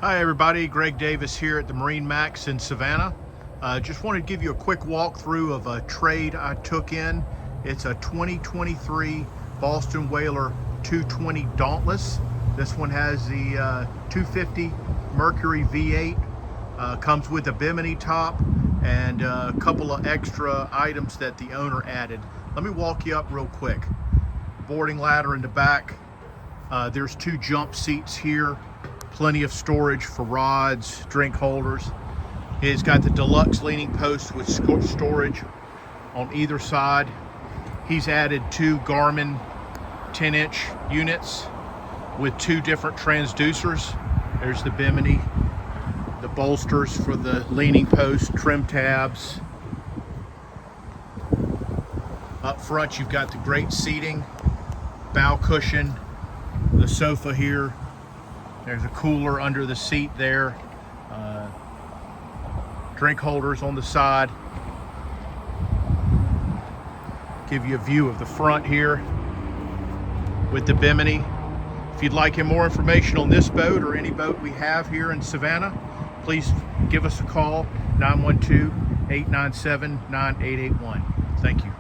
Hi everybody, Greg Davis here at the MarineMax in Savannah. Just wanted to give you a quick walkthrough of a trade I took in. It's a 2023 Boston Whaler 220 Dauntless. This one has the 250 Mercury V8, comes with a bimini top and a couple of extra items that the owner added. Let me walk you up real quick. Boarding ladder in the back. There's two jump seats here. Plenty of storage for rods, drink holders. It's got the deluxe leaning post with storage on either side. He's added two Garmin 10-inch units with two different transducers. There's the bimini, the bolsters for the leaning post, trim tabs. Up front, you've got the great seating, bow cushion, the sofa here. There's a cooler under the seat there. Drink holders on the side. Give you a view of the front here with the bimini. If you'd like more information on this boat or any boat we have here in Savannah, please give us a call, 912-897-9881. Thank you.